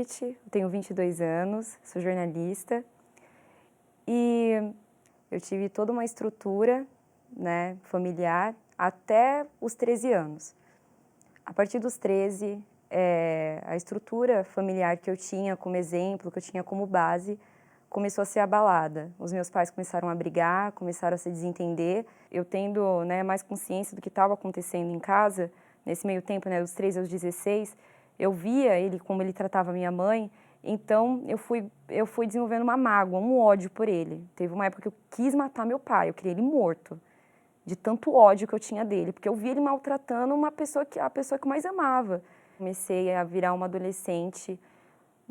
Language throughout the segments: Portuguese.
noite, eu tenho 22 anos, sou jornalista e eu tive toda uma estrutura, né, familiar até os 13 anos. A partir dos 13, a estrutura familiar que eu tinha como exemplo, que eu tinha como base, começou a ser abalada. Os meus pais começaram a brigar, começaram a se desentender. Eu tendo, né, mais consciência do que estava acontecendo em casa, nesse meio tempo, né, dos 13 aos 16, eu via ele como ele tratava minha mãe, então eu fui desenvolvendo uma mágoa, um ódio por ele. Teve uma época que eu quis matar meu pai, eu queria ele morto, de tanto ódio que eu tinha dele, porque eu via ele maltratando a pessoa que eu mais amava. Comecei a virar uma adolescente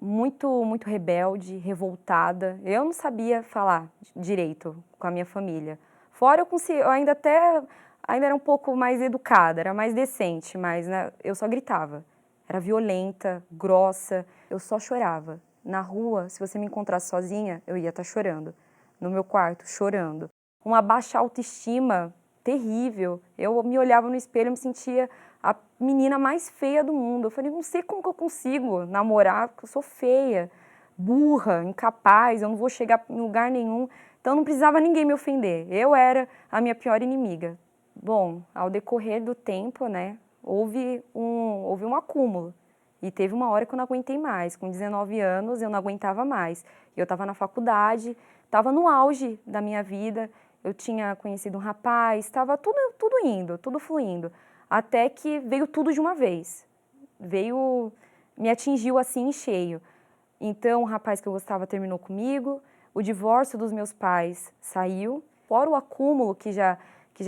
muito rebelde, revoltada. Eu não sabia falar direito com a minha família. Fora eu ainda era um pouco mais educada, era mais decente, mas né, eu só gritava. Era violenta, grossa, eu só chorava. Na rua, se você me encontrasse sozinha, eu ia estar chorando. No meu quarto, chorando. Uma baixa autoestima terrível. Eu me olhava no espelho e me sentia a menina mais feia do mundo. Eu falei, não sei como que eu consigo namorar, porque eu sou feia, burra, incapaz, eu não vou chegar em lugar nenhum. Então não precisava ninguém me ofender. Eu era a minha pior inimiga. Bom, ao decorrer do tempo, né, houve um acúmulo. E teve uma hora que eu não aguentei mais. Com 19 anos, eu não aguentava mais. Eu estava na faculdade, estava no auge da minha vida. Eu tinha conhecido um rapaz, estava tudo indo, tudo fluindo. Até que veio tudo de uma vez. Me atingiu assim em cheio. Então, o rapaz que eu gostava terminou comigo, o divórcio dos meus pais saiu, fora o acúmulo que já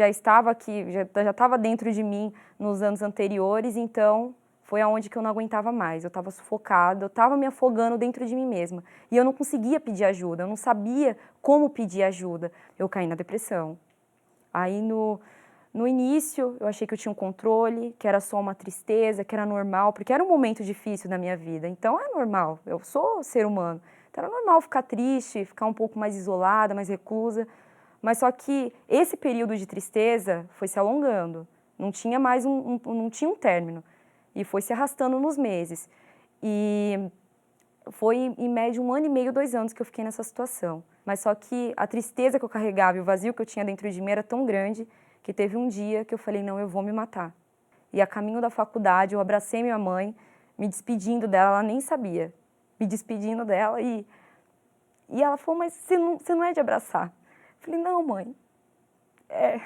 estava aqui, já estava dentro de mim nos anos anteriores, então foi aonde que eu não aguentava mais. Eu estava sufocada, eu estava me afogando dentro de mim mesma. E eu não conseguia pedir ajuda, eu não sabia como pedir ajuda. Eu caí na depressão. Aí no início eu achei que eu tinha um controle, que era só uma tristeza, que era normal, porque era um momento difícil na minha vida. Então é normal, eu sou ser humano. Então era normal ficar triste, ficar um pouco mais isolada, mais reclusa. Mas só que esse período de tristeza foi se alongando, não tinha mais não tinha um término. E foi se arrastando nos meses. E foi em média 1 ano e meio, 2 anos que eu fiquei nessa situação. Mas só que a tristeza que eu carregava e o vazio que eu tinha dentro de mim era tão grande que teve um dia que eu falei, não, eu vou me matar. E a caminho da faculdade eu abracei minha mãe, me despedindo dela, ela nem sabia. Me despedindo dela e ela falou, mas você não é de abraçar. Eu falei, não, mãe, é.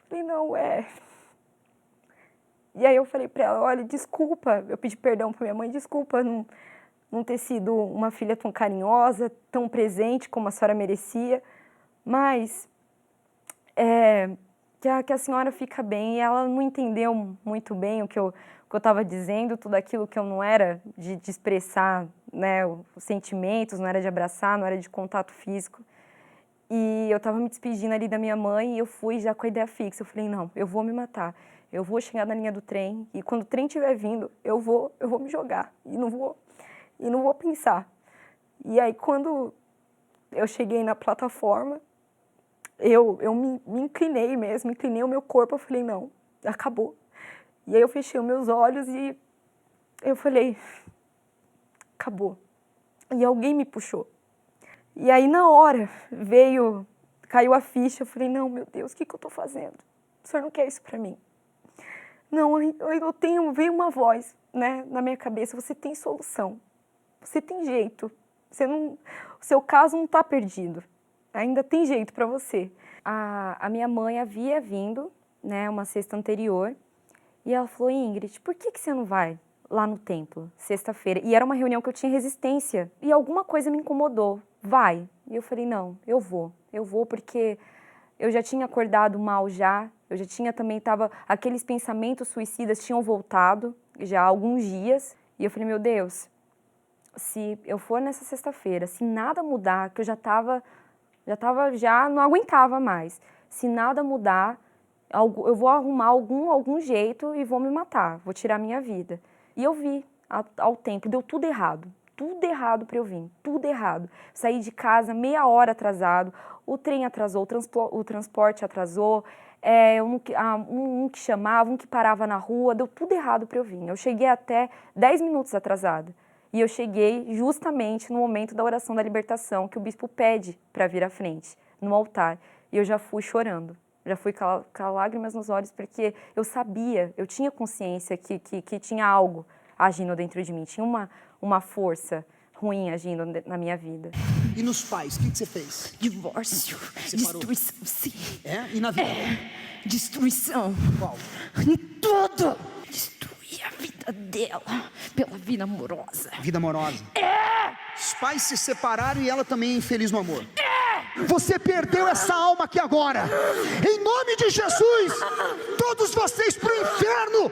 Falei, não, é. E aí eu falei pra ela, olha, desculpa, eu pedi perdão pra minha mãe, desculpa não ter sido uma filha tão carinhosa, tão presente como a senhora merecia, mas que a senhora fica bem. E ela não entendeu muito bem o que eu estava dizendo, tudo aquilo que eu não era de expressar, né, os sentimentos, não era de abraçar, não era de contato físico. E eu estava me despedindo ali da minha mãe e eu fui já com a ideia fixa. Eu falei, não, eu vou me matar. Eu vou chegar na linha do trem e quando o trem estiver vindo, eu vou me jogar e não vou pensar. E aí quando eu cheguei na plataforma, eu me inclinei mesmo, inclinei o meu corpo, eu falei, não, acabou. E aí eu fechei os meus olhos e eu falei, acabou. E alguém me puxou. E aí na hora caiu a ficha, eu falei, não, meu Deus, o que eu estou fazendo? O senhor não quer isso para mim? Não, veio uma voz, né, na minha cabeça, você tem solução, você tem jeito, o seu caso não está perdido, ainda tem jeito para você. A minha mãe havia vindo, né, uma sexta anterior, e ela falou, Ingrid, por que você não vai lá no templo, sexta-feira? E era uma reunião que eu tinha resistência, e alguma coisa me incomodou, vai. E eu falei, não, eu vou porque eu já tinha acordado mal eu já tinha também, aqueles pensamentos suicidas tinham voltado já há alguns dias, e eu falei, meu Deus, se eu for nessa sexta-feira, se nada mudar, que eu já não aguentava mais, se nada mudar, eu vou arrumar algum jeito e vou me matar, vou tirar minha vida. E eu vi ao tempo, deu tudo errado. tudo errado para eu vir, tudo errado. Saí de casa meia hora atrasado, o trem atrasou, o transporte atrasou, um que chamava, um que parava na rua, deu tudo errado para eu vir. Eu cheguei até 10 minutos atrasada. E eu cheguei justamente no momento da oração da libertação, que o bispo pede para vir à frente, no altar. E eu já fui chorando, já fui com lágrimas nos olhos, porque eu sabia, eu tinha consciência que tinha algo agindo dentro de mim, tinha uma força ruim agindo na minha vida. E nos pais, o que você fez? Divórcio, destruição, sim. E na vida? Destruição. Qual? Em tudo. Destruir a vida dela pela vida amorosa. Vida amorosa. Os pais se separaram e ela também é infeliz no amor. Você perdeu essa alma aqui agora. Em nome de Jesus, todos vocês para o inferno.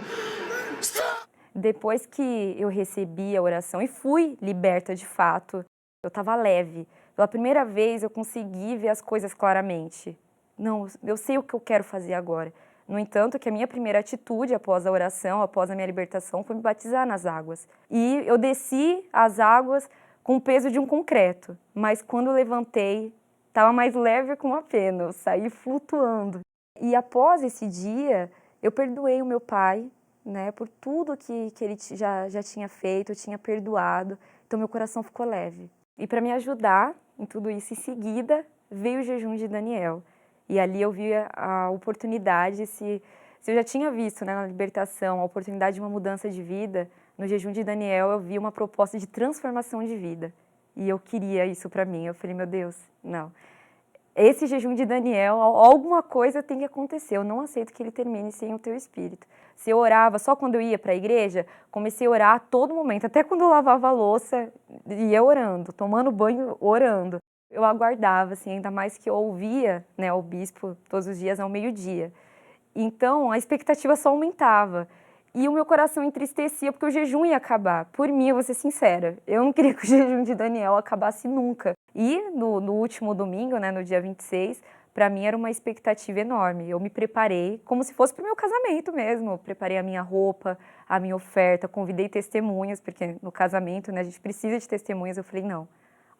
Depois que eu recebi a oração e fui liberta de fato, eu estava leve. Pela primeira vez eu consegui ver as coisas claramente. Não, eu sei o que eu quero fazer agora. No entanto, que a minha primeira atitude após a oração, após a minha libertação, foi me batizar nas águas. E eu desci as águas com o peso de um concreto, mas quando eu levantei, estava mais leve que uma pena, eu saí flutuando. E após esse dia, eu perdoei o meu pai, né, por tudo que ele já tinha feito, eu tinha perdoado, então meu coração ficou leve. E para me ajudar em tudo isso, em seguida, veio o jejum de Daniel. E ali eu vi a oportunidade, se eu já tinha visto, né, na libertação, a oportunidade de uma mudança de vida, no jejum de Daniel eu vi uma proposta de transformação de vida. E eu queria isso para mim, eu falei, meu Deus, não. Esse jejum de Daniel, alguma coisa tem que acontecer, eu não aceito que ele termine sem o teu espírito. Se eu orava só quando eu ia para a igreja, comecei a orar a todo momento, até quando eu lavava a louça, ia orando, tomando banho, orando. Eu aguardava, assim, ainda mais que eu ouvia, né, o bispo todos os dias ao meio-dia. Então, a expectativa só aumentava. E o meu coração entristecia porque o jejum ia acabar. Por mim, eu vou ser sincera, eu não queria que o jejum de Daniel acabasse nunca. E no último domingo, né, no dia 26, para mim era uma expectativa enorme. Eu me preparei como se fosse para o meu casamento mesmo. Eu preparei a minha roupa, a minha oferta, convidei testemunhas, porque no casamento, né, a gente precisa de testemunhas. Eu falei, não,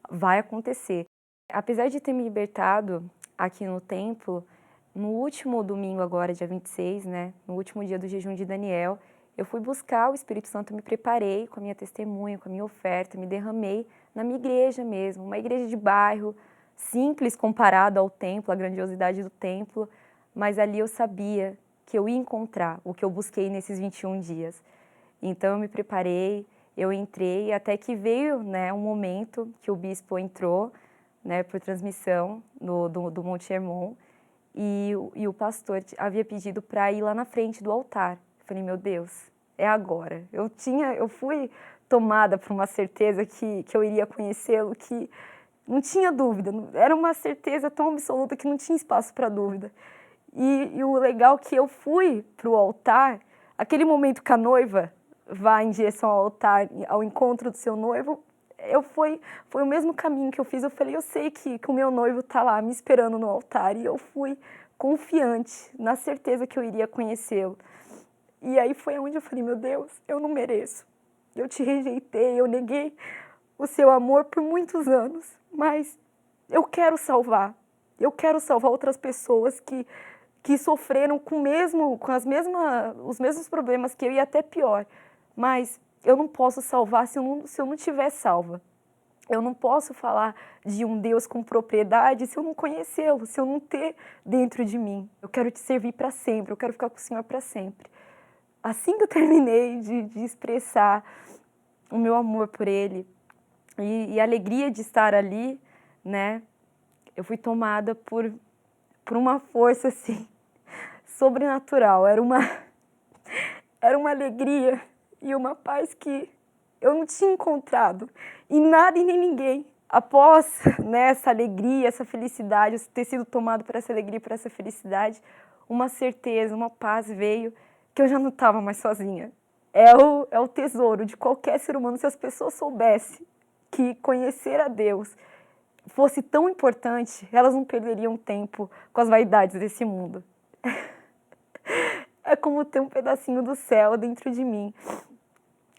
vai acontecer. Apesar de ter me libertado aqui no templo, no último domingo agora, dia 26, né, no último dia do jejum de Daniel, eu fui buscar o Espírito Santo, me preparei com a minha testemunha, com a minha oferta, me derramei na minha igreja mesmo, uma igreja de bairro, simples comparado ao templo, a grandiosidade do templo, mas ali eu sabia que eu ia encontrar o que eu busquei nesses 21 dias. Então eu me preparei, eu entrei, até que veio, né, um momento que o bispo entrou, né, por transmissão do Monte Hermon, e o pastor havia pedido para ir lá na frente do altar. Eu falei, meu Deus, é agora. Eu fui tomada por uma certeza que eu iria conhecê-lo, que não tinha dúvida, era uma certeza tão absoluta que não tinha espaço para dúvida. E o legal é que eu fui para o altar, aquele momento que a noiva vai em direção ao altar, ao encontro do seu noivo, foi o mesmo caminho que eu fiz. Eu falei, eu sei que o meu noivo está lá me esperando no altar, e eu fui confiante, na certeza que eu iria conhecê-lo. E aí foi onde eu falei, meu Deus, eu não mereço. Eu te rejeitei, eu neguei o seu amor por muitos anos, mas eu quero salvar. Eu quero salvar outras pessoas que sofreram os mesmos problemas que eu, e até pior. Mas eu não posso salvar se eu não estiver salva. Eu não posso falar de um Deus com propriedade se eu não conhecê-lo, se eu não ter dentro de mim. Eu quero te servir para sempre, eu quero ficar com o Senhor para sempre. Assim que eu terminei de expressar o meu amor por Ele e a alegria de estar ali, né, eu fui tomada por uma força assim, sobrenatural. Era uma alegria e uma paz que eu não tinha encontrado em nada e nem ninguém. Após, né, essa alegria, essa felicidade, eu ter sido tomado por essa alegria, por essa felicidade, uma certeza, uma paz veio que eu já não estava mais sozinha. É o tesouro de qualquer ser humano. Se as pessoas soubessem que conhecer a Deus fosse tão importante, elas não perderiam tempo com as vaidades desse mundo. É como ter um pedacinho do céu dentro de mim.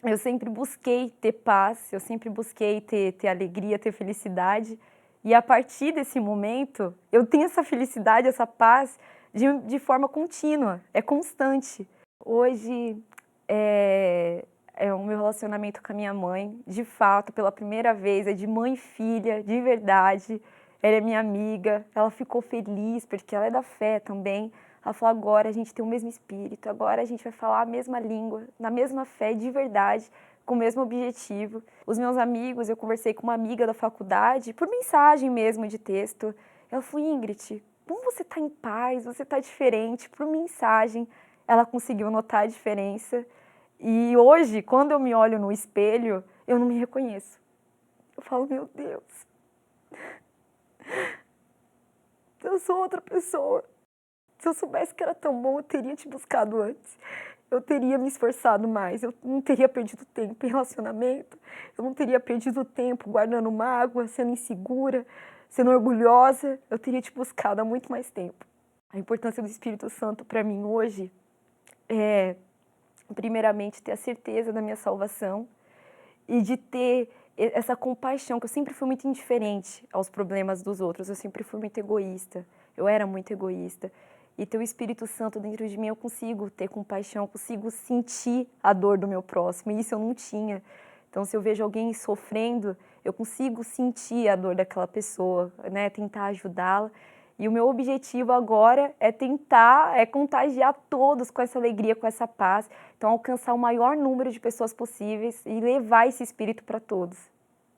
eu sempre busquei ter paz, eu sempre busquei ter alegria, ter felicidade. E a partir desse momento, eu tenho essa felicidade, essa paz de forma contínua, é constante. Hoje, é o meu relacionamento com a minha mãe, de fato, pela primeira vez, é de mãe e filha, de verdade. Ela é minha amiga, ela ficou feliz, porque ela é da fé também. Ela falou, agora a gente tem o mesmo espírito, agora a gente vai falar a mesma língua, na mesma fé, de verdade, com o mesmo objetivo. Os meus amigos, eu conversei com uma amiga da faculdade, por mensagem mesmo de texto. Ela falou, Ingrid, como você está em paz, você está diferente, por mensagem. Ela conseguiu notar a diferença. E hoje, quando eu me olho no espelho, eu não me reconheço. Eu falo, meu Deus, eu sou outra pessoa. Se eu soubesse que era tão bom, eu teria te buscado antes. Eu teria me esforçado mais, eu não teria perdido tempo em relacionamento, eu não teria perdido tempo guardando mágoa, sendo insegura, sendo orgulhosa. Eu teria te buscado há muito mais tempo. A importância do Espírito Santo para mim hoje é, primeiramente, ter a certeza da minha salvação e de ter essa compaixão, que eu sempre fui muito indiferente aos problemas dos outros, eu sempre fui muito egoísta, eu era muito egoísta. E ter o Espírito Santo dentro de mim, eu consigo ter compaixão, consigo sentir a dor do meu próximo, e isso eu não tinha. Então, se eu vejo alguém sofrendo, eu consigo sentir a dor daquela pessoa, né? Tentar ajudá-la. E o meu objetivo agora é contagiar todos com essa alegria, com essa paz. Então, alcançar o maior número de pessoas possíveis e levar esse espírito para todos.